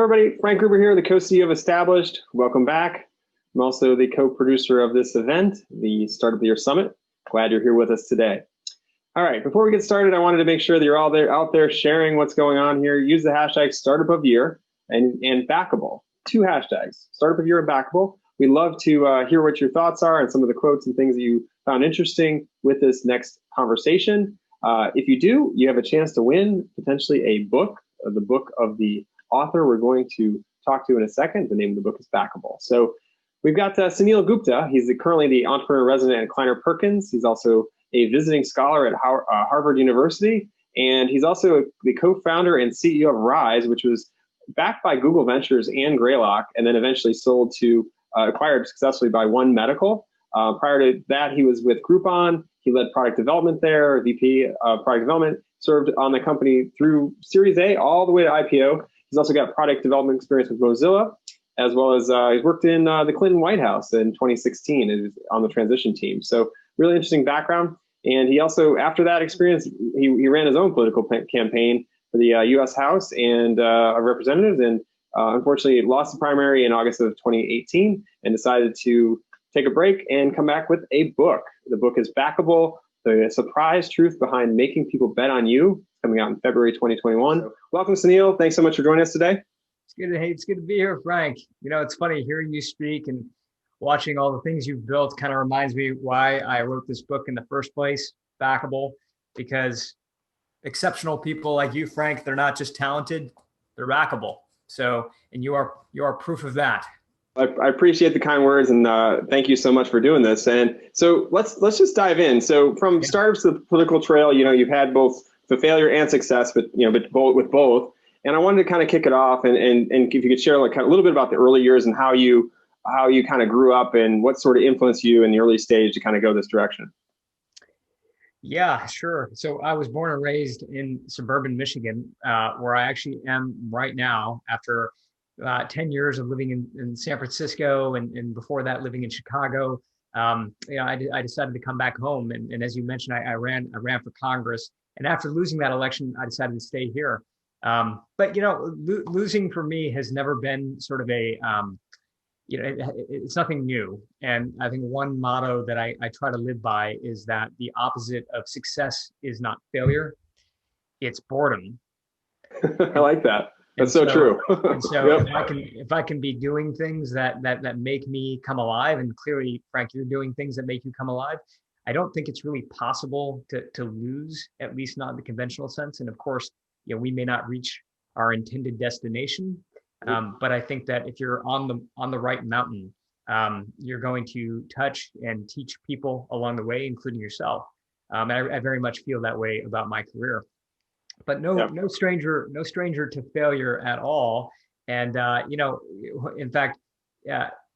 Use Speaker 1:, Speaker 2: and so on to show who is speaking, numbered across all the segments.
Speaker 1: everybody. Frank Gruber here, the co-CEO of Established. Welcome back. I'm also the co-producer of this event, the Start of the Year Summit. Glad you're here with us today. All right, before we get started, I wanted to make sure that you're all out there sharing what's going on here. Use the hashtag Startup of Year and Backable. Two hashtags, Startup of Year and Backable. We'd love to hear what your thoughts are and some of the quotes and things that you found interesting with this next conversation. If you do, you have a chance to win potentially a book, the book of the author we're going to talk to in a second. The name of the book is Backable. So we've got Suneel Gupta. He's currently the entrepreneur resident at Kleiner Perkins. He's also a visiting scholar at Harvard University. And he's also the co-founder and CEO of Rise, which was backed by Google Ventures and Greylock, and then eventually sold to, acquired successfully by One Medical. Prior to that, he was with Groupon. He led product development there, VP of product development, served on the company through Series A all the way to IPO. He's also got product development experience with Mozilla, as well as he's worked in the Clinton White House in 2016 and on the transition team. So really interesting background. And he also, after that experience, he ran his own political campaign for the U.S. House and of Representatives, and unfortunately lost the primary in August of 2018 and decided to take a break and come back with a book. The book is Backable, The Surprise Truth Behind Making People Bet on You, coming out in February 2021. So, welcome, Suneel. Thanks so much for joining us today.
Speaker 2: It's good to be here, Frank. You know, it's funny hearing you speak and watching all the things you've built kind of reminds me why I wrote this book in the first place, Backable, because exceptional people like you, Frank, they're not just talented, they're backable. So, and you are proof of that.
Speaker 1: I appreciate the kind words, and thank you so much for doing this. And so let's just dive in. So from startups to the political trail, you know, you've had both the failure and success, but with both. And I wanted to kind of kick it off, and if you could share like a little bit about the early years and how you kind of grew up and what sort of influenced you in the early stage to kind of go this direction.
Speaker 2: Yeah, sure. So I was born and raised in suburban Michigan, where I actually am right now after 10 years of living in San Francisco and before that living in Chicago. I decided to come back home. And as you mentioned, I ran for Congress. And after losing that election, I decided to stay here. But, you know, losing for me has never been sort of it's nothing new. And I think one motto that I try to live by is that the opposite of success is not failure, it's boredom.
Speaker 1: I like that. That's so true.
Speaker 2: And so
Speaker 1: Yep.
Speaker 2: if I can be doing things that make me come alive, and clearly, Frank, you're doing things that make you come alive, I don't think it's really possible to lose, at least not in the conventional sense. And of course, you know, we may not reach our intended destination, but I think that if you're on the right mountain, you're going to touch and teach people along the way, including yourself. And I very much feel that way about my career. But no stranger to failure at all. And in fact,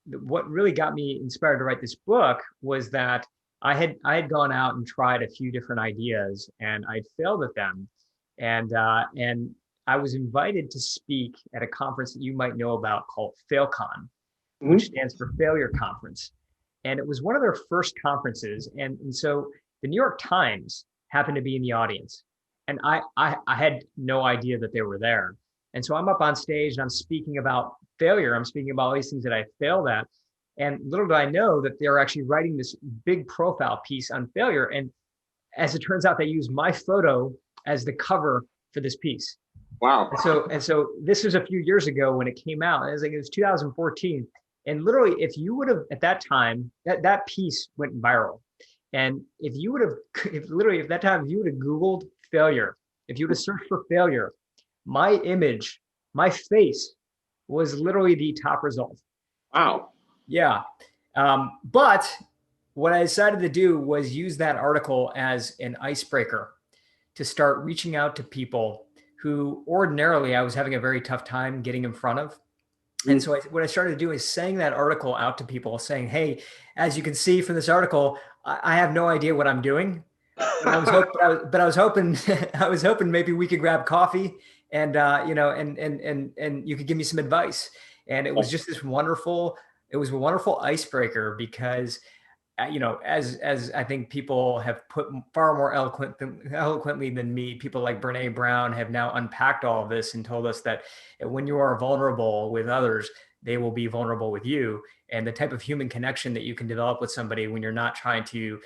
Speaker 2: what really got me inspired to write this book was that I had gone out and tried a few different ideas, and I'd failed at them. And I was invited to speak at a conference that you might know about called FailCon, which stands for Failure Conference. And it was one of their first conferences. And so the New York Times happened to be in the audience. And I had no idea that they were there. And so I'm up on stage and I'm speaking about failure. I'm speaking about all these things that I failed at. And little do I know that they're actually writing this big profile piece on failure. And as it turns out, they used my photo as the cover for this piece.
Speaker 1: Wow.
Speaker 2: And so this was a few years ago when it came out. It was 2014. And literally, if you would have at that time, that piece went viral. And if you would have Googled failure, if you would have searched for failure, my image, my face was literally the top result.
Speaker 1: Wow.
Speaker 2: Yeah. But what I decided to do was use that article as an icebreaker to start reaching out to people who ordinarily I was having a very tough time getting in front of. And so what I started to do is saying that article out to people saying, hey, as you can see from this article, I have no idea what I'm doing. But I was hoping maybe we could grab coffee and you could give me some advice. And it was just a wonderful icebreaker because as I think people have put far more eloquently than me, people like Brene Brown have now unpacked all of this and told us that when you are vulnerable with others, they will be vulnerable with you. And the type of human connection that you can develop with somebody when you're not trying to,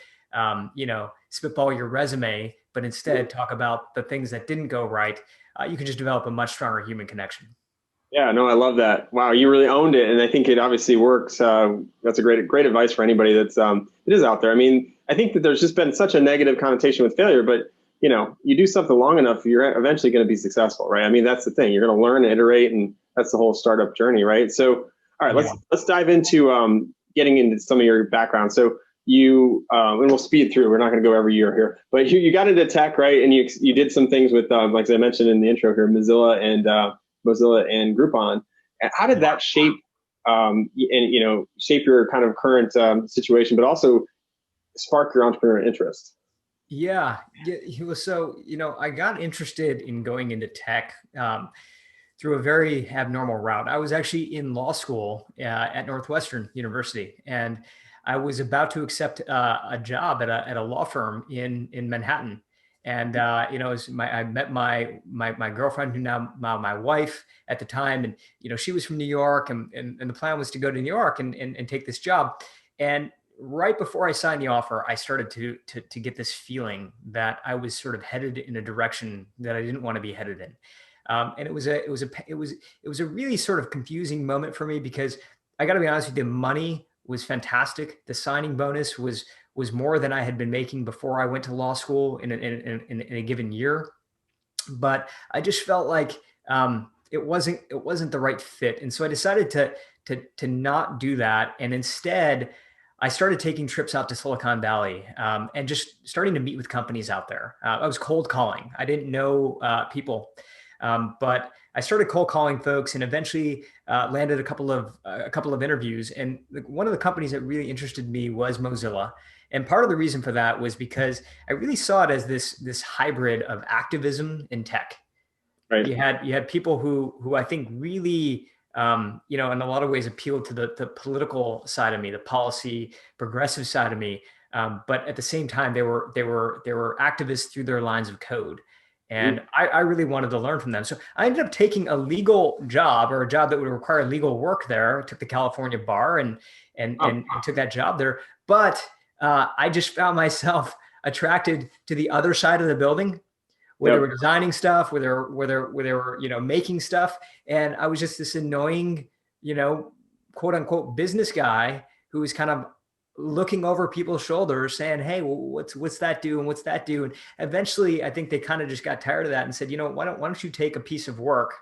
Speaker 2: spitball your resume, but instead talk about the things that didn't go right, you can just develop a much stronger human connection.
Speaker 1: Yeah, no, I love that. Wow, you really owned it, and I think it obviously works. That's a great advice for anybody that's it is out there. I mean, I think that there's just been such a negative connotation with failure, but you do something long enough, you're eventually going to be successful, right? I mean, that's the thing. You're going to learn, iterate, and that's the whole startup journey, right? So, all right, let's dive into getting into some of your background. So you and we'll speed through. We're not going to go every year here, but you got into tech, right? And you did some things with like I mentioned in the intro here, Mozilla and Groupon. How did that shape shape your kind of current situation, but also spark your entrepreneurial interest?
Speaker 2: Yeah. So, I got interested in going into tech through a very abnormal route. I was actually in law school at Northwestern University, and I was about to accept a job at a law firm in Manhattan. And I met my girlfriend, who now my wife at the time, and she was from New York, and the plan was to go to New York and take this job. And right before I signed the offer, I started to get this feeling that I was sort of headed in a direction that I didn't want to be headed in. And it was a really sort of confusing moment for me, because I got to be honest with you, the money was fantastic. The signing bonus was more than I had been making before I went to law school in a given year. But I just felt like it wasn't the right fit, and so I decided to not do that, and instead I started taking trips out to Silicon Valley and just starting to meet with companies out there. I was cold calling. I didn't know people, but I started cold calling folks, and eventually landed a couple of interviews. And one of the companies that really interested me was Mozilla. And part of the reason for that was because I really saw it as this hybrid of activism and tech.
Speaker 1: Right.
Speaker 2: You had people who I think really in a lot of ways appealed to the political side of me, the policy progressive side of me. But at the same time, they were activists through their lines of code. And I really wanted to learn from them. So I ended up taking a legal job, or a job that would require legal work there. I took the California bar and took that job there. But I just found myself attracted to the other side of the building, where they were designing stuff, where they were making stuff. And I was just this annoying, quote unquote business guy who was kind of looking over people's shoulders saying, hey, well, what's that do? And what's that do? And eventually I think they kind of just got tired of that and said, why don't you take a piece of work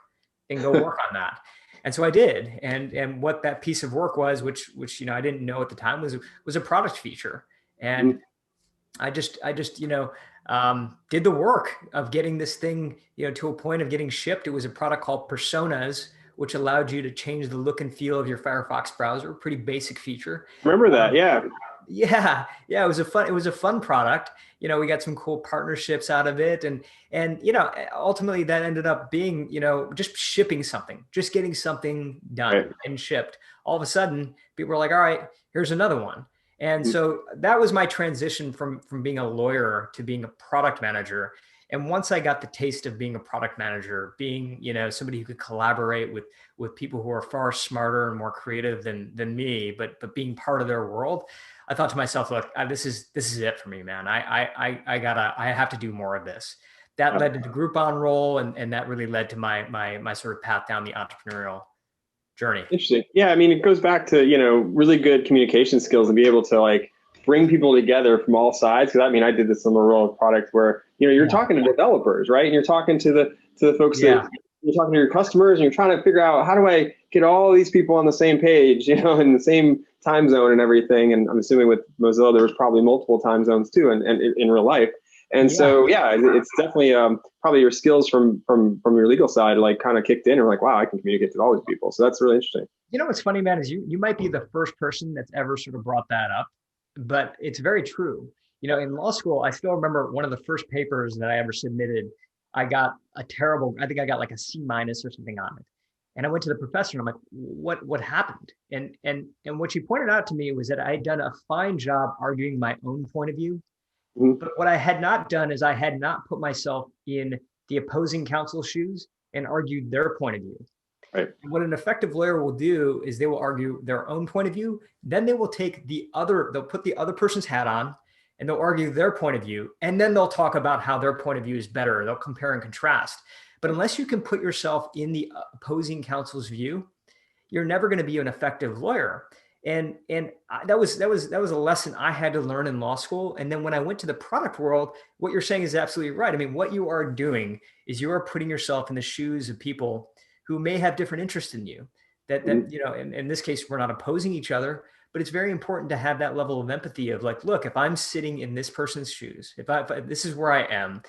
Speaker 2: and go work on that? And so I did. And what that piece of work was, which I didn't know at the time, was a product feature. And I just did the work of getting this thing, to a point of getting shipped. It was a product called Personas, which allowed you to change the look and feel of your Firefox browser. Pretty basic feature.
Speaker 1: Remember that? Yeah.
Speaker 2: Yeah. It was a fun product. We got some cool partnerships out of it. And ultimately that ended up being, just shipping something, just getting something done and shipped. All of a sudden people were like, all right, here's another one. And so that was my transition from being a lawyer to being a product manager. And once I got the taste of being a product manager, being, somebody who could collaborate with people who are far smarter and more creative than me, but being part of their world, I thought to myself, look, this is it for me, man. I have to do more of this. That led to the Groupon role, and that really led to my sort of path down the entrepreneurial journey.
Speaker 1: Interesting. Yeah, I mean, it goes back to really good communication skills and be able to bring people together from all sides. Because I did this in the role of product where you're talking to developers, right? And you're talking to the folks that you're talking to your customers, and you're trying to figure out, how do I get all these people on the same page, in the same time zone and everything. And I'm assuming with Mozilla there was probably multiple time zones too, and in real life. And so, it's definitely probably your skills from your legal side, kind of kicked in, and like, wow, I can communicate to all these people. So that's really interesting.
Speaker 2: What's funny, man, is you might be the first person that's ever sort of brought that up, but it's very true. In law school, I still remember one of the first papers that I ever submitted. I think I got like a C- or something on it. And I went to the professor and I'm like, what happened? And what she pointed out to me was that I had done a fine job arguing my own point of view.
Speaker 1: Mhm.
Speaker 2: But what I had not done is I had not put myself in the opposing counsel's shoes and argued their point of view.
Speaker 1: Right.
Speaker 2: And what an effective lawyer will do is they will argue their own point of view. Then they will take they'll put the other person's hat on and they'll argue their point of view. And then they'll talk about how their point of view is better. They'll compare and contrast. But unless you can put yourself in the opposing counsel's view, you're never going to be an effective lawyer. And that was a lesson I had to learn in law school. And then when I went to the product world, what you're saying is absolutely right. I mean, what you are doing is you are putting yourself in the shoes of people who may have different interests than you. That you know, in this case, we're not opposing each other, but it's very important to have that level of empathy of like, look, if I'm sitting in this person's shoes, if this is where I am,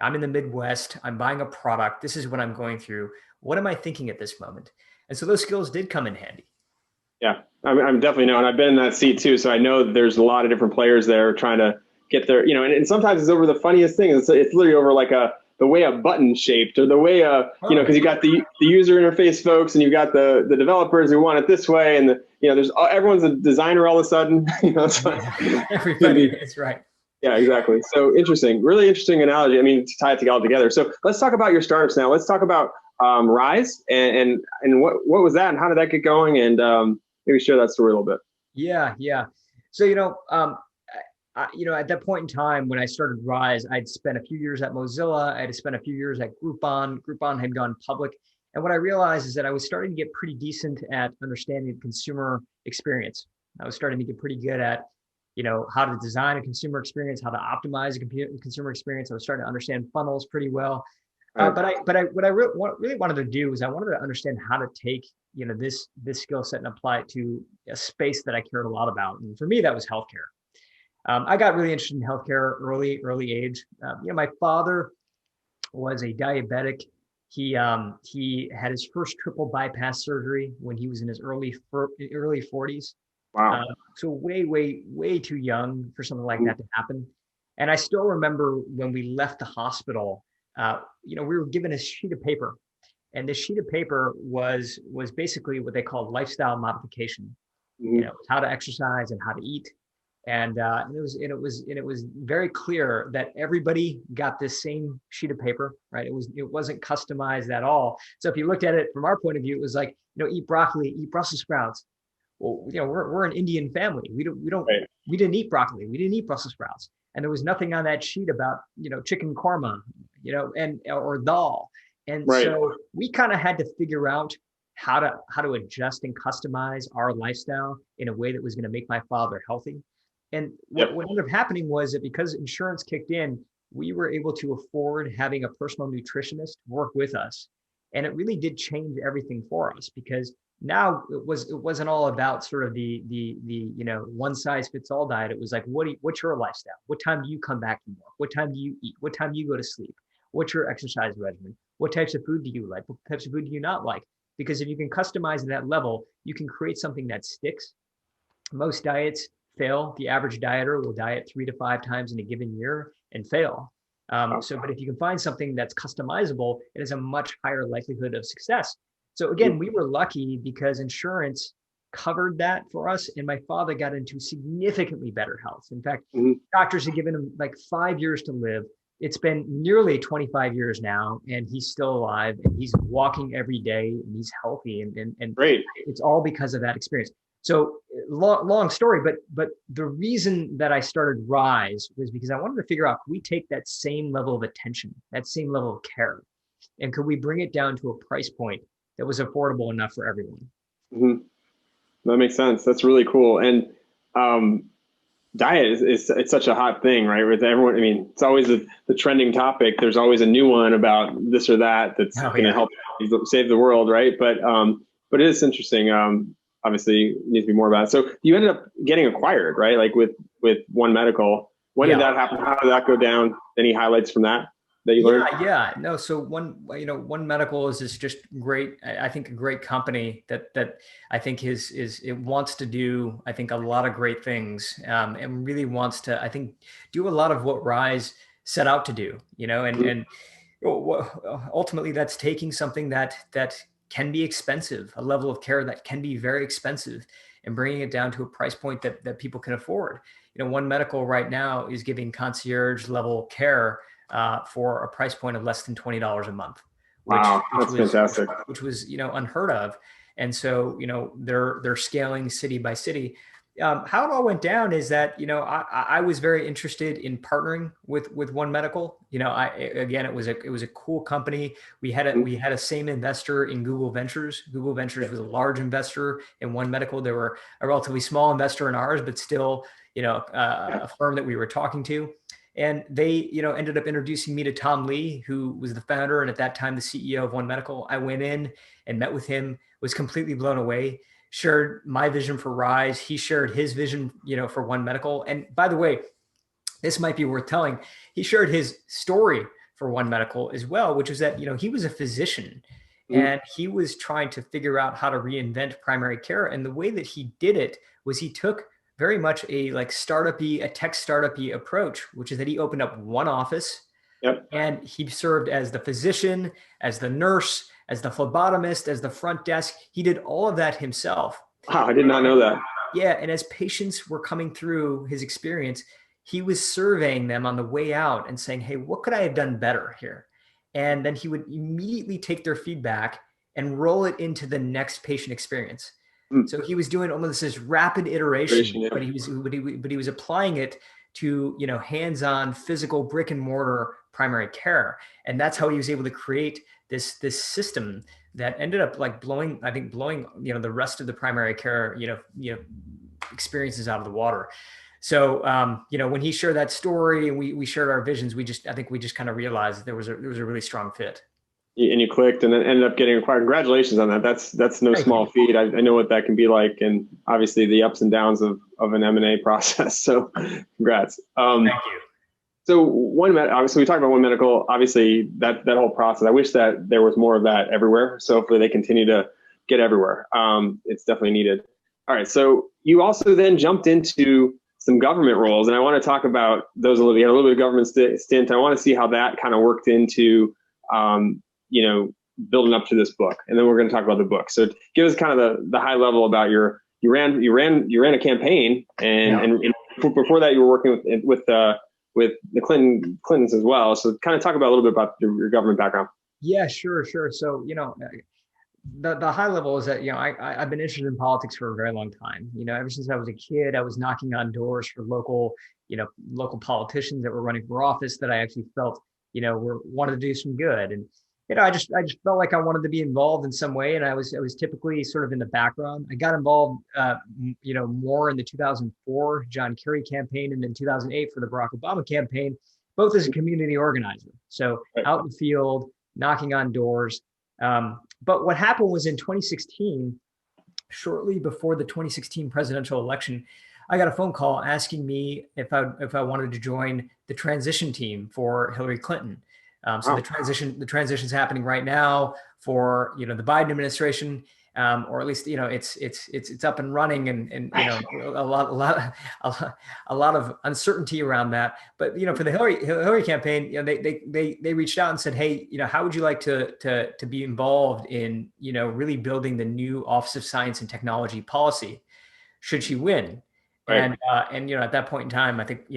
Speaker 2: I'm in the Midwest, I'm buying a product, this is what I'm going through. What am I thinking at this moment? And so those skills did come in handy.
Speaker 1: Yeah, I'm definitely know, and I've been in that seat too, so I know that there's a lot of different players there trying to get their, and sometimes it's over the funniest thing. It's literally over like the way a button shaped, or the way because you got the user interface folks, and you got the developers who want it this way, and there's everyone's a designer all of a sudden. So
Speaker 2: Everybody, that's right.
Speaker 1: Yeah, exactly. So interesting, really interesting analogy. I mean, to tie it all together. So let's talk about your startups now. Let's talk about Rise and what was that, and how did that get going, and maybe share that story a little bit.
Speaker 2: Yeah. So at that point in time when I started Rise, I'd spent a few years at Mozilla. I had spent a few years at Groupon. Groupon had gone public. And what I realized is that I was starting to get pretty decent at understanding the consumer experience. I was starting to get pretty good at, how to design a consumer experience, how to optimize a consumer experience. I was starting to understand funnels pretty well. What I really wanted to do is I wanted to understand how to take, this skill set and apply it to a space that I cared a lot about. And for me, that was healthcare. I got really interested in healthcare early age. My father was a diabetic. He had his first triple bypass surgery when he was in his early 40s.
Speaker 1: Wow.
Speaker 2: So way too young for something like that to happen. And I still remember when we left the hospital, we were given a sheet of paper, and this sheet of paper was basically what they call lifestyle modification.
Speaker 1: Mm-hmm.
Speaker 2: How to exercise and how to eat. And it was very clear that everybody got this same sheet of paper, right? It wasn't customized at all. So if you looked at it from our point of view, it was like, eat broccoli, eat Brussels sprouts. Well, we're an Indian family. We didn't eat broccoli. We didn't eat Brussels sprouts. And there was nothing on that sheet about, chicken korma, or dal. And
Speaker 1: right.
Speaker 2: So we kind of had to figure out how to adjust and customize our lifestyle in a way that was going to make my father healthy. And what ended up happening was that because insurance kicked in, we were able to afford having a personal nutritionist work with us. And it really did change everything for us, because now it wasn't all about sort of the one size fits all diet. It was like, what's your lifestyle? What time do you come back from work? What time do you eat? What time do you go to sleep? What's your exercise regimen? What types of food do you like? What types of food do you not like? Because if you can customize at that level, you can create something that sticks. Most diets fail. The average dieter will diet 3 to 5 times in a given year and fail. But if you can find something that's customizable, it has a much higher likelihood of success. So again, we were lucky because insurance covered that for us, and my father got into significantly better health. In fact, doctors had given him like 5 years to live. It's been nearly 25 years now, and he's still alive, and he's walking every day, and he's healthy, and
Speaker 1: Great.
Speaker 2: It's all because of that experience. So long story, but the reason that I started Rise was because I wanted to figure out, could we take that same level of attention, that same level of care, and could we bring it down to a price point that was affordable enough for everyone?
Speaker 1: Mm-hmm. That makes sense. That's really cool. And diet is it's such a hot thing, right? With everyone, I mean, it's always the trending topic. There's always a new one about this or that that's going to help save the world, right? But it is interesting. Obviously, needs to be more about it. So you ended up getting acquired, right? Like with One Medical. When did that happen? How did that go down? Any highlights from that you learned?
Speaker 2: Yeah. No. So One Medical is just great. I think a great company that I think it wants to do, I think, a lot of great things, and really wants to, I think, do a lot of what Rise set out to do, and ultimately that's taking something that can be expensive, a level of care that can be very expensive, and bringing it down to a price point that people can afford. One Medical right now is giving concierge level care for a price point of less than $20 a month.
Speaker 1: Wow, that's fantastic.
Speaker 2: Which was unheard of. And so they're scaling city by city. How it all went down is that I was very interested in partnering with One Medical. Again, it was a cool company. We had a same investor in Google Ventures. Google Ventures was a large investor in One Medical. They were a relatively small investor in ours, but still a firm that we were talking to. And they ended up introducing me to Tom Lee, who was the founder and at that time the CEO of One Medical. I went in and met with him, was completely blown away. Shared my vision for Rise. He shared his vision, for One Medical. And by the way, this might be worth telling. He shared his story for One Medical as well, which was that, he was a physician and he was trying to figure out how to reinvent primary care. And the way that he did it was he took very much a tech startup-y approach, which is that he opened up one office.
Speaker 1: Yep.
Speaker 2: And he served as the physician, as the nurse, as the phlebotomist, as the front desk. He did all of that himself.
Speaker 1: Wow, I did not know that.
Speaker 2: Yeah, and as patients were coming through his experience, he was surveying them on the way out and saying, hey, what could I have done better here? And then he would immediately take their feedback and roll it into the next patient experience. So he was doing almost this rapid iteration, yeah. but he was applying it to hands-on physical brick and mortar primary care, and that's how he was able to create this system that ended up blowing the rest of the primary care experiences out of the water. So when he shared that story and we shared our visions, I think we just kind of realized there was a really strong fit.
Speaker 1: And you clicked and then ended up getting acquired. Congratulations on that. That's no small feat. I know what that can be like, and obviously the ups and downs of an M&A process. So congrats.
Speaker 2: Thank you. So
Speaker 1: obviously we talked about One Medical, obviously that whole process. I wish that there was more of that everywhere. So hopefully they continue to get everywhere. It's definitely needed. All right. So you also then jumped into some government roles, and I want to talk about those a little bit. You had a little bit of government stint. I want to see how that kind of worked into building up to this book, and then we're going to talk about the book. So give us kind of the high level about you ran a campaign, and before that you were working with the Clintons as well. So kind of talk about a little bit about your government background.
Speaker 2: Yeah, sure. So the high level is that I've been interested in politics for a very long time. Ever since I was a kid, I was knocking on doors for local politicians that were running for office that I actually felt wanted to do some good. And I just felt like I wanted to be involved in some way, and I was typically sort of in the background. I got involved more in the 2004 John Kerry campaign and in 2008 for the Barack Obama campaign, both as a community organizer. So out in the field, knocking on doors. But what happened was in 2016, shortly before the 2016 presidential election, I got a phone call asking me if I wanted to join the transition team for Hillary Clinton. So the transition's happening right now for the Biden administration, or at least it's up and running, and a lot of uncertainty around that. But for the Hillary campaign, they reached out and said, hey, how would you like to be involved in really building the new Office of Science and Technology policy should she win? Right. And at that point in time, I think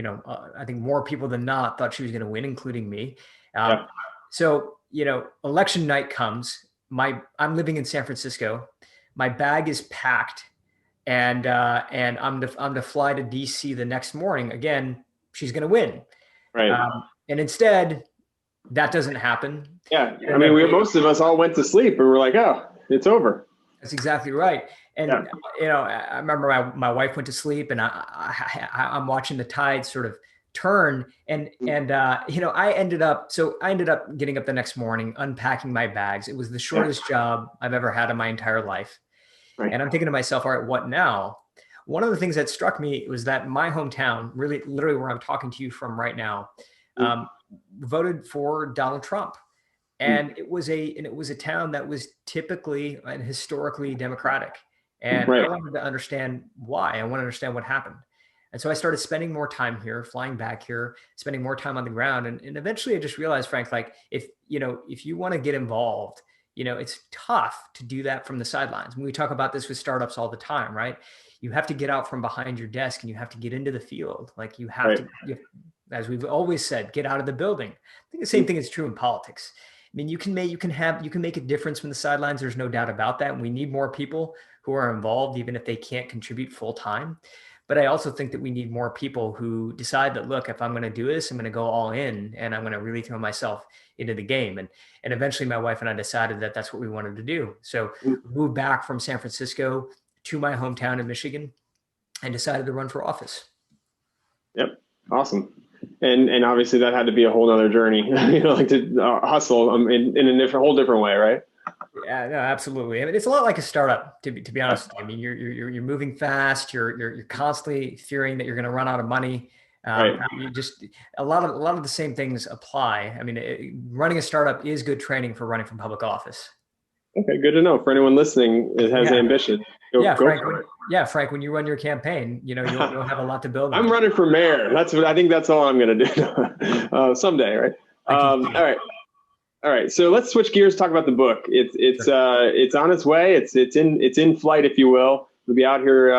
Speaker 2: more people than not thought she was going to win, including me. So election night comes. I'm living in San Francisco. My bag is packed, and I'm to fly to DC the next morning. Again, she's going to win. Right. And instead, that doesn't happen.
Speaker 1: Yeah. I mean, most of us all went to sleep and we're like, oh, it's over.
Speaker 2: That's exactly right. And, I remember my wife went to sleep, and I'm watching the tide sort of turn. And I ended up getting up the next morning, unpacking my bags. It was the shortest job I've ever had in my entire life. Right. And I'm thinking to myself, all right, what now? One of the things that struck me was that my hometown, really literally where I'm talking to you from right now, voted for Donald Trump. And it was a town that was typically and historically Democratic. And I wanted to understand why. I want to understand what happened. And so I started spending more time here, flying back here, spending more time on the ground. And eventually I just realized, Frank, like if you want to get involved, it's tough to do that from the sidelines. When we talk about this with startups all the time, right? You have to get out from behind your desk and you have to get into the field. Like you have to, as we've always said, get out of the building. I think the same thing is true in politics. I mean, you can make a difference from the sidelines. There's no doubt about that. And we need more people who are involved, even if they can't contribute full time. But I also think that we need more people who decide that, look, if I'm going to do this, I'm going to go all in and I'm going to really throw myself into the game. And eventually my wife and I decided that that's what we wanted to do. So we moved back from San Francisco to my hometown in Michigan and decided to run for office.
Speaker 1: Yep. Awesome. And obviously that had to be a whole nother journey, like to hustle in a whole different way, right?
Speaker 2: Yeah, no, absolutely. I mean, it's a lot like a startup, to be honest with you. I mean, you're moving fast. You're constantly fearing that you're going to run out of money. You just a lot of the same things apply. I mean, running a startup is good training for running for public office.
Speaker 1: Okay, good to know. For anyone listening that has ambition,
Speaker 2: Frank, when you run your campaign, you'll have a lot to build on.
Speaker 1: I'm running for mayor. I think that's all I'm going to do someday, right? All right. So let's switch gears. Talk about the book. It's on its way. It's in flight, if you will. It'll be out here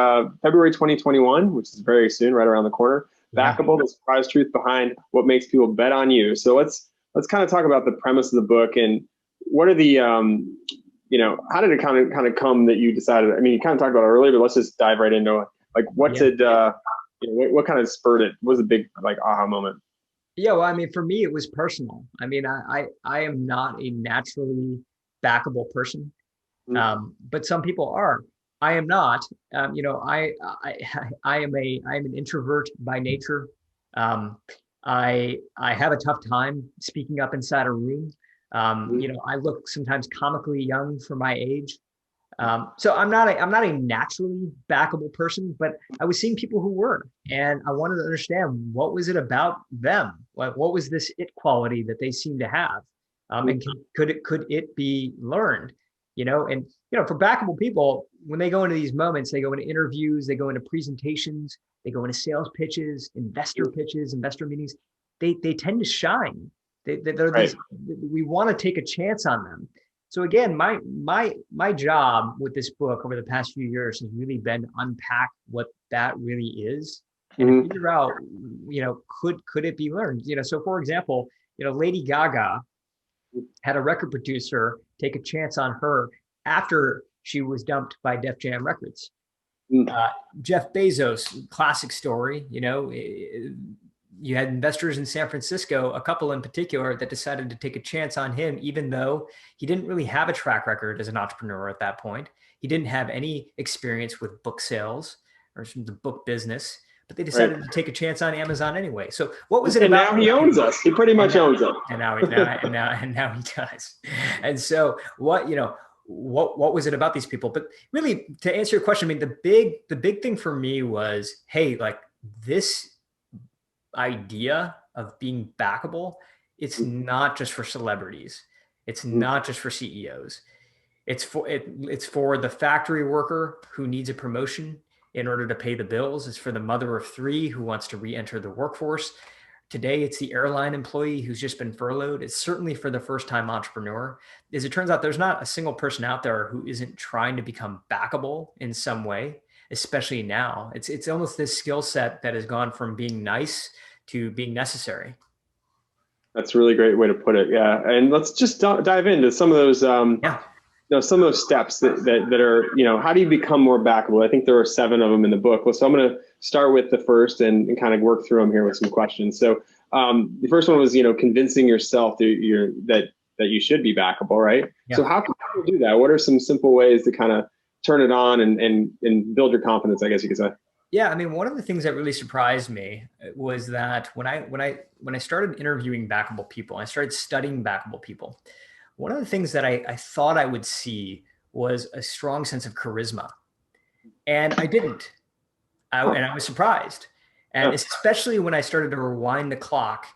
Speaker 1: February 2021, which is very soon, right around the corner. Backable: The Surprise Truth Behind What Makes People Bet on You. So let's kind of talk about the premise of the book and what are the how did it kind of come that you decided? I mean, you kind of talked about it earlier, but let's just dive right into it. Like, what kind of spurred it? What was the big aha moment?
Speaker 2: Yeah, well, I mean, for me, it was personal. I mean, I am not a naturally backable person, but some people are. I am not. I am an introvert by nature. I have a tough time speaking up inside a room. I look sometimes comically young for my age. So I'm not a naturally backable person, but I was seeing people who were, and I wanted to understand what was it about them? Like, what was this it quality that they seemed to have? And could it be learned? For backable people, when they go into these moments, they go into interviews, they go into presentations, they go into sales pitches, investor meetings. They tend to shine. They're these, we want to take a chance on them. So again, my job with this book over the past few years has really been to unpack what that really is and figure out, could it be learned? So for example, Lady Gaga had a record producer take a chance on her after she was dumped by Def Jam Records. Jeff Bezos, classic story, you had investors in San Francisco, a couple in particular, that decided to take a chance on him, even though he didn't really have a track record as an entrepreneur at that point. He didn't have any experience with book sales or the book business, but they decided to take a chance on Amazon anyway. So what was it about?
Speaker 1: Now he owns us. He pretty much owns us.
Speaker 2: And now he does. And so what was it about these people? But really, to answer your question, I mean, the big thing for me was, hey, like this idea of being backable, it's not just for celebrities. It's not just for CEOs. It's for the factory worker who needs a promotion in order to pay the bills. It's for the mother of three who wants to re-enter the workforce. Today, it's the airline employee who's just been furloughed. It's certainly for the first-time entrepreneur. As it turns out, there's not a single person out there who isn't trying to become backable in some way, especially now. It's almost this skill set that has gone from being nice to being necessary.
Speaker 1: That's a really great way to put it. Yeah. And let's just dive into some of those, some of those steps that are, how do you become more backable? I think there are 7 of them in the book. So I'm going to start with the first and kind of work through them here with some questions. So the first one was, convincing yourself that you should be backable, right? Yeah. So how can you do that? What are some simple ways to kind of turn it on and build your confidence, I guess you could say?
Speaker 2: Yeah, I mean, one of the things that really surprised me was that when I started interviewing backable people, I started studying backable people. One of the things that I thought I would see was a strong sense of charisma, and I didn't. And I was surprised, and especially when I started to rewind the clock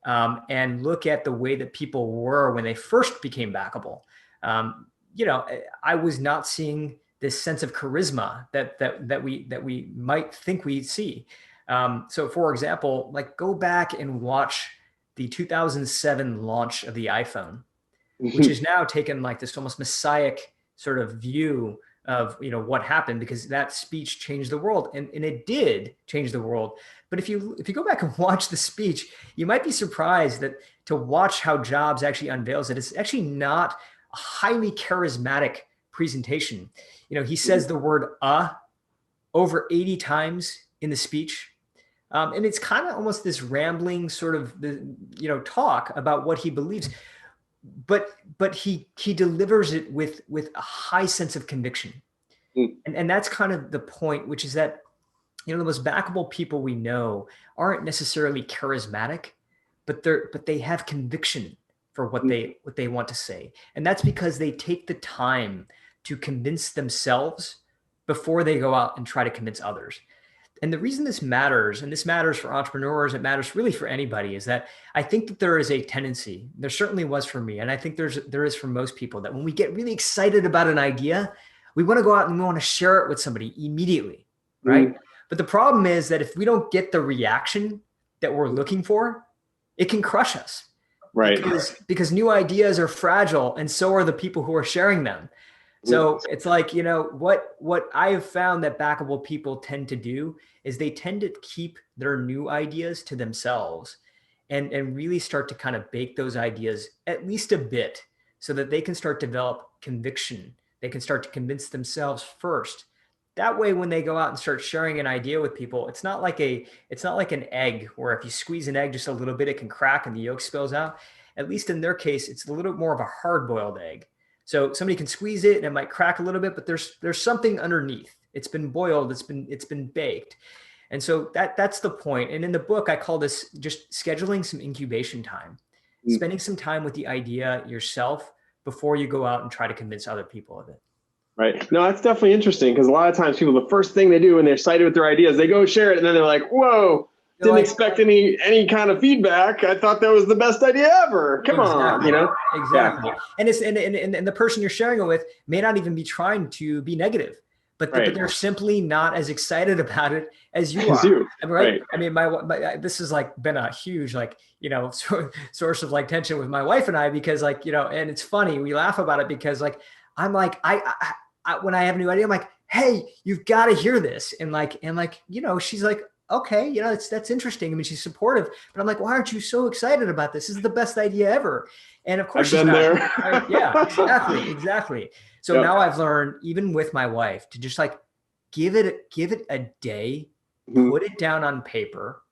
Speaker 2: and look at the way that people were when they first became backable. I was not seeing this sense of charisma that we might think we see. So for example, like go back and watch the 2007 launch of the iPhone. which is now taken like this almost messianic sort of view of, what happened, because that speech changed the world, and it did change the world. But if you go back and watch the speech, you might be surprised that to watch how Jobs actually unveils it, it's actually not a highly charismatic presentation. He says the word over 80 times in the speech. And it's kind of almost this rambling sort of talk about what he believes, but he delivers it with a high sense of conviction. And that's kind of the point, which is that the most backable people we know aren't necessarily charismatic, but they have conviction for what they want to say. And that's because they take the time to convince themselves before they go out and try to convince others. And the reason this matters, and this matters for entrepreneurs, it matters really for anybody, is that I think that there is a tendency, there certainly was for me, and I think there is for most people, that when we get really excited about an idea, we want to go out and we want to share it with somebody immediately, right? But the problem is that if we don't get the reaction that we're looking for, it can crush us.
Speaker 1: Right.
Speaker 2: Because new ideas are fragile, and so are the people who are sharing them. So it's like, what I have found that backable people tend to do is they tend to keep their new ideas to themselves and really start to kind of bake those ideas at least a bit so that they can start to develop conviction. They can start to convince themselves first. That way, when they go out and start sharing an idea with people, it's not like an egg where if you squeeze an egg just a little bit, it can crack and the yolk spills out. At least in their case, it's a little more of a hard-boiled egg. So somebody can squeeze it and it might crack a little bit, but there's something underneath. It's been boiled, it's been baked. And so that's the point. And in the book, I call this just scheduling some incubation time, spending some time with the idea yourself before you go out and try to convince other people of it.
Speaker 1: Right. No, that's definitely interesting, because a lot of times people, the first thing they do when they're excited with their ideas, they go share it and then they're like, whoa, didn't expect any kind of feedback. I thought that was the best idea ever. Come on,
Speaker 2: Exactly.
Speaker 1: Yeah.
Speaker 2: And it's and the person you're sharing it with may not even be trying to be negative, but they're simply not as excited about it as you are. Right? I mean, this has like been a huge source of like tension with my wife and I, because and it's funny, we laugh about it because I'm like, I when I have a new idea, I'm like, hey, you've got to hear this, and she's like, okay, that's interesting. I mean, she's supportive, but I'm like, why aren't you so excited about this? This is the best idea ever. And of course, she's not. There. Right? Yeah, exactly. So now I've learned, even with my wife, to just give it a day, put it down on paper,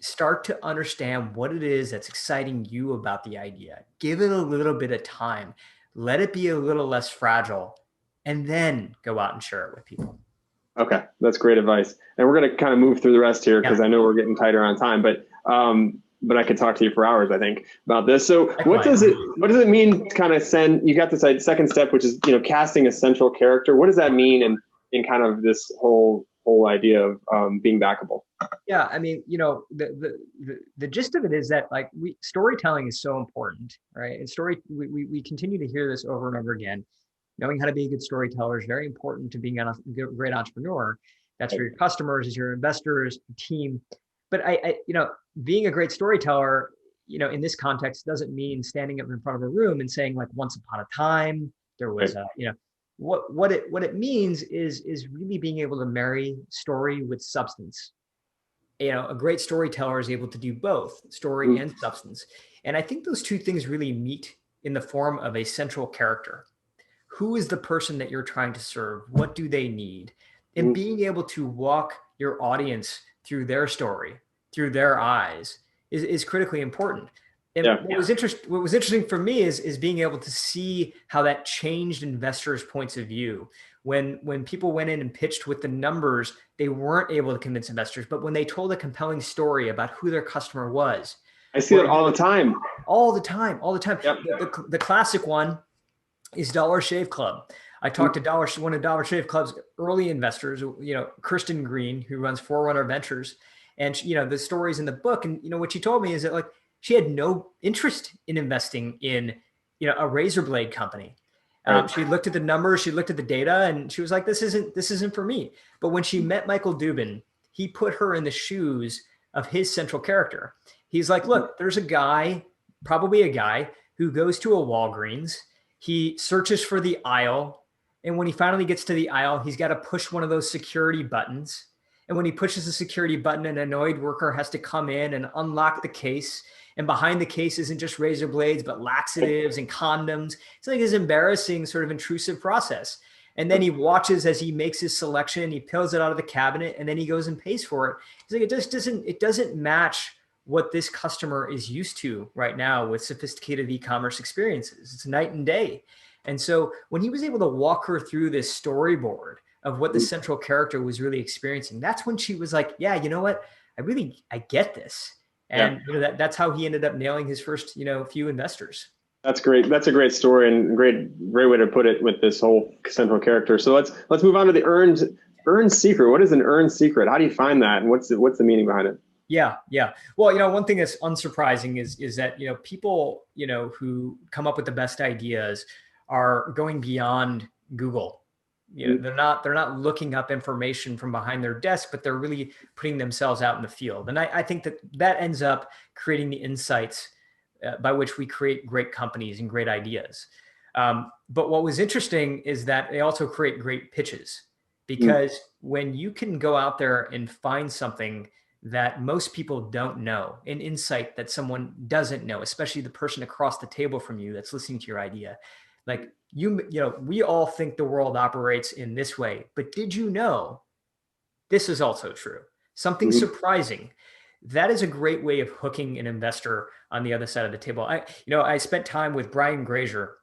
Speaker 2: start to understand what it is that's exciting you about the idea. Give it a little bit of time, let it be a little less fragile, and then go out and share it with people.
Speaker 1: Okay, that's great advice. And we're going to kind of move through the rest here, because I know we're getting tighter on time, but I could talk to you for hours, I think, about this. So what does it mean to kind of you got this second step, which is, casting a central character. What does that mean in kind of this whole idea of being backable?
Speaker 2: Yeah, I mean, the gist of it is that storytelling is so important, right? And we continue to hear this over and over again. Knowing how to be a good storyteller is very important to being a great entrepreneur. That's for your customers, as your investors, team. But being a great storyteller, in this context, doesn't mean standing up in front of a room and saying once upon a time there was what it means is really being able to marry story with substance. A great storyteller is able to do both story and substance. And I think those two things really meet in the form of a central character. Who is the person that you're trying to serve? What do they need? And being able to walk your audience through their story, through their eyes, is critically important. And what was interesting for me is being able to see how that changed investors' points of view. When people went in and pitched with the numbers, they weren't able to convince investors. But when they told a compelling story about who their customer was,
Speaker 1: I see it all the time.
Speaker 2: All the time.
Speaker 1: Yep.
Speaker 2: The classic one is Dollar Shave Club. I talked to one of Dollar Shave Club's early investors, Kirsten Green, who runs Forerunner Ventures. And the stories in the book, and what she told me is that she had no interest in investing in a razor blade company. She looked at the numbers, she looked at the data, and she was like, this isn't for me. But when she met Michael Dubin, he put her in the shoes of his central character. He's like, look, there's probably a guy who goes to a Walgreens. He searches for the aisle. And when he finally gets to the aisle, he's got to push one of those security buttons. And when he pushes the security button, an annoyed worker has to come in and unlock the case. And behind the case isn't just razor blades, but laxatives and condoms. It's like this embarrassing, sort of intrusive process. And then he watches as he makes his selection, he pulls it out of the cabinet, and then he goes and pays for it. He's like, it doesn't match what this customer is used to right now with sophisticated e-commerce experiences. It's night and day. And so when he was able to walk her through this storyboard of what the central character was really experiencing, that's when she was like, yeah, you know what? I get this. And that's how he ended up nailing his first, few investors.
Speaker 1: That's great. That's a great story and great way to put it with this whole central character. So let's move on to the earned secret. What is an earned secret? How do you find that? And what's the meaning behind it?
Speaker 2: Yeah. Well, one thing that's unsurprising is that, people, who come up with the best ideas are going beyond Google. They're not looking up information from behind their desk, but they're really putting themselves out in the field. And I think that ends up creating the insights by which we create great companies and great ideas. But what was interesting is that they also create great pitches, because when you can go out there and find something that most people don't know, an insight that someone doesn't know, especially the person across the table from you that's listening to your idea, like we all think the world operates in this way, but did you know this is also true? Something surprising. That is a great way of hooking an investor on the other side of the table. I spent time with Brian Grazer,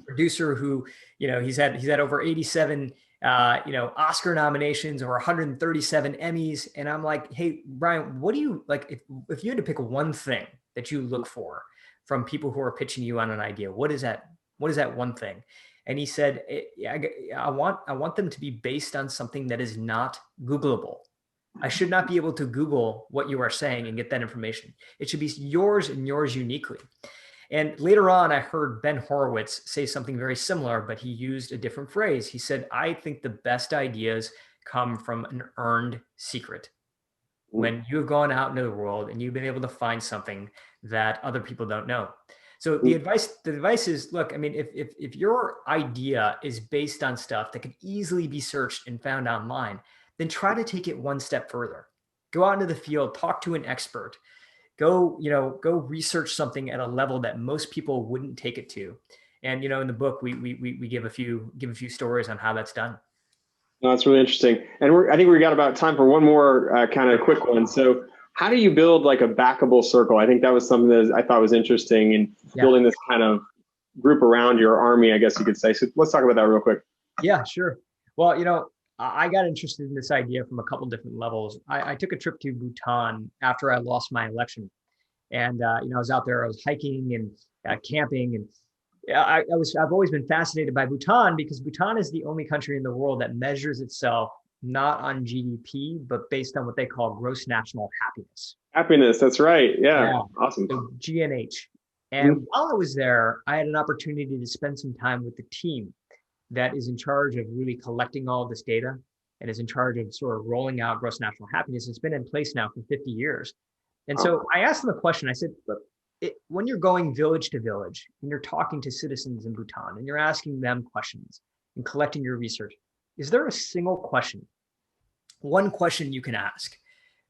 Speaker 2: producer who, he's had over 87, Oscar nominations, over 137 Emmys. And I'm like, hey, Brian, what do you like? If you had to pick one thing that you look for from people who are pitching you on an idea, what is that? What is that one thing? And he said, I want them to be based on something that is not Googleable. I should not be able to Google what you are saying and get that information. It should be yours and yours uniquely. And later on, I heard Ben Horowitz say something very similar, but he used a different phrase. He said, I think the best ideas come from an earned secret. When you have gone out into the world and you've been able to find something that other people don't know. So the advice is, look, I mean, if your idea is based on stuff that could easily be searched and found online, then try to take it one step further. Go out into the field, talk to an expert, go research something at a level that most people wouldn't take it to. And, in the book, we give a few stories on how that's done.
Speaker 1: No, that's really interesting. And I think we got about time for one more kind of quick one. So how do you build like a backable circle? I think that was something that I thought was interesting in building this kind of group around your army, I guess you could say. So let's talk about that real quick.
Speaker 2: Yeah, sure. Well, I got interested in this idea from a couple different levels. I took a trip to Bhutan after I lost my election. And, I was out there, I was hiking and camping. And I've always been fascinated by Bhutan because Bhutan is the only country in the world that measures itself not on GDP, but based on what they call gross national happiness.
Speaker 1: Happiness, that's right. Yeah. Awesome.
Speaker 2: So GNH. And while I was there, I had an opportunity to spend some time with the team that is in charge of really collecting all of this data and is in charge of sort of rolling out gross national happiness. It's been in place now for 50 years. And so I asked them a question. I said, look, when you're going village to village and you're talking to citizens in Bhutan and you're asking them questions and collecting your research, is there a single question, one question you can ask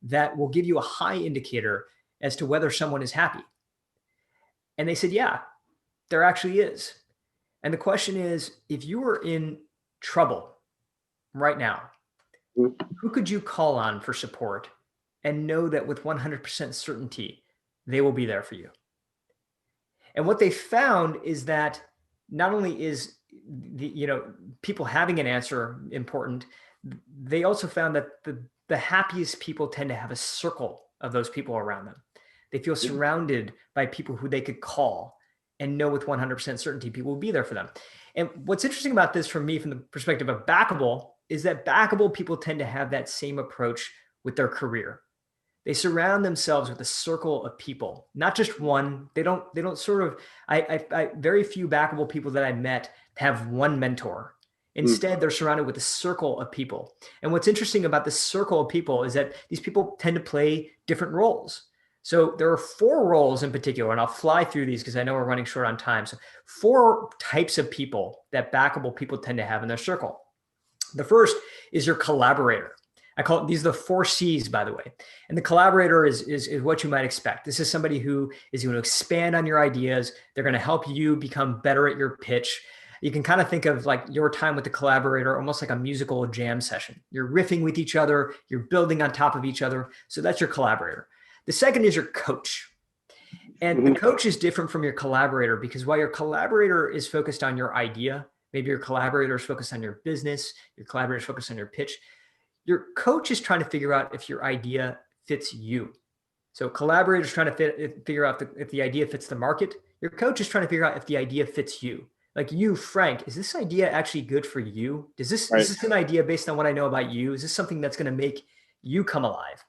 Speaker 2: that will give you a high indicator as to whether someone is happy? And they said, yeah, there actually is. And the question is, if you were in trouble right now, who could you call on for support and know that with 100% certainty, they will be there for you? And what they found is that not only is people having an answer important, they also found that the happiest people tend to have a circle of those people around them. They feel surrounded by people who they could call and know with 100% certainty people will be there for them. And what's interesting about this for me from the perspective of Backable is that Backable people tend to have that same approach with their career. They surround themselves with a circle of people, not just one. They don't sort of, I very few Backable people that I met have one mentor. Instead, they're surrounded with a circle of people. And what's interesting about the circle of people is that these people tend to play different roles. So there are 4 roles in particular, and I'll fly through these because I know we're running short on time. So 4 types of people that backable people tend to have in their circle. The first is your collaborator. I call it, these are the 4 C's, by the way. And the collaborator is what you might expect. This is somebody who is going to expand on your ideas. They're going to help you become better at your pitch. You can kind of think of like your time with the collaborator almost like a musical jam session. You're riffing with each other. You're building on top of each other. So that's your collaborator. The second is your coach. And the coach is different from your collaborator because while your collaborator is focused on your idea, maybe your collaborator is focused on your business, your collaborator is focused on your pitch, your coach is trying to figure out if your idea fits you. So collaborator is trying to figure out if the idea fits the market. Your coach is trying to figure out if the idea fits you. Like you, Frank, is this idea actually good for you? Is this an idea based on what I know about you? Is this something that's going to make you come alive?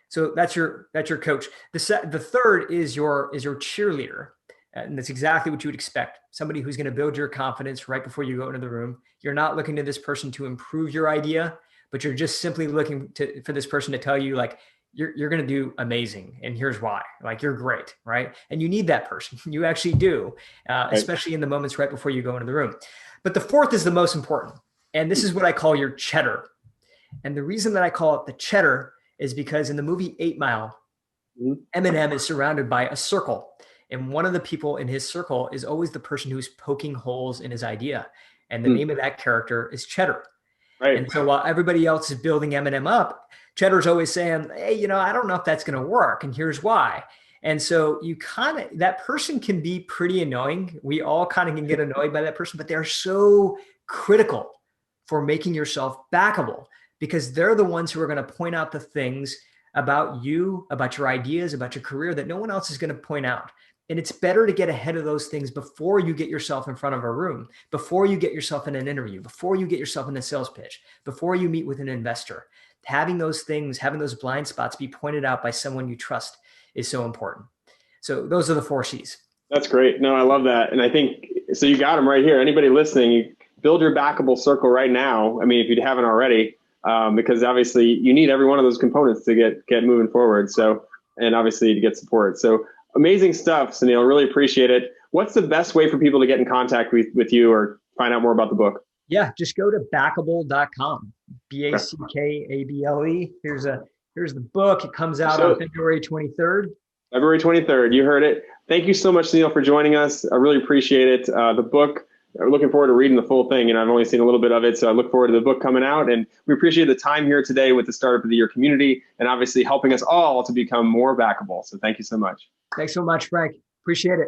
Speaker 2: So that's your coach. The third is your cheerleader. And that's exactly what you would expect. Somebody who's going to build your confidence right before you go into the room. You're not looking to this person to improve your idea, but you're just simply looking for this person to tell you like, you're going to do amazing. And here's why, like, you're great. Right. And you need that person. You actually do, especially in the moments right before you go into the room. But the fourth is the most important. And this is what I call your cheddar. And the reason that I call it the cheddar is because in the movie 8 Mile, Eminem is surrounded by a circle. And one of the people in his circle is always the person who's poking holes in his idea. And the name of that character is Cheddar. Right. And so while everybody else is building Eminem up, Cheddar's always saying, hey, I don't know if that's going to work. And here's why. And so that person can be pretty annoying. We all kind of can get annoyed by that person, but they're so critical for making yourself backable because they're the ones who are going to point out the things about you, about your ideas, about your career that no one else is going to point out. And it's better to get ahead of those things before you get yourself in front of a room, before you get yourself in an interview, before you get yourself in a sales pitch, before you meet with an investor. Having those things, having those blind spots be pointed out by someone you trust is so important. So those are the 4 C's.
Speaker 1: That's great. No, I love that. And I think, so you got them right here. Anybody listening, you build your backable circle right now. I mean, if you haven't already, because obviously you need every one of those components to get moving forward. So, and obviously to get support. So amazing stuff, Suneel. Really appreciate it. What's the best way for people to get in contact with you or find out more about the book?
Speaker 2: Yeah, just go to backable.com. Backable. Here's the book. It comes out on February 23rd.
Speaker 1: February 23rd. You heard it. Thank you so much, Suneel, for joining us. I really appreciate it. The book, I'm looking forward to reading the full thing, and I've only seen a little bit of it, so I look forward to the book coming out. And we appreciate the time here today with the Startup of the Year community and obviously helping us all to become more backable. So thank you so much.
Speaker 2: Thanks so much, Frank. Appreciate it.